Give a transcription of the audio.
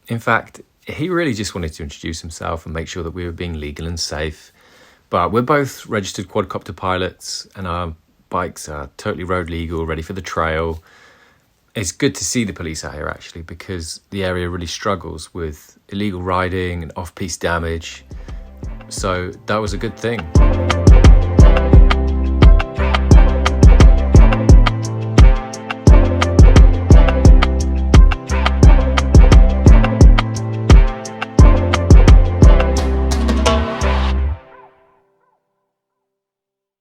In fact, he really just wanted to introduce himself and make sure that we were being legal and safe. But we're both registered quadcopter pilots and our bikes are totally road legal, ready for the trail. It's good to see the police out here actually, because the area really struggles with illegal riding and off-piste damage. So that was a good thing.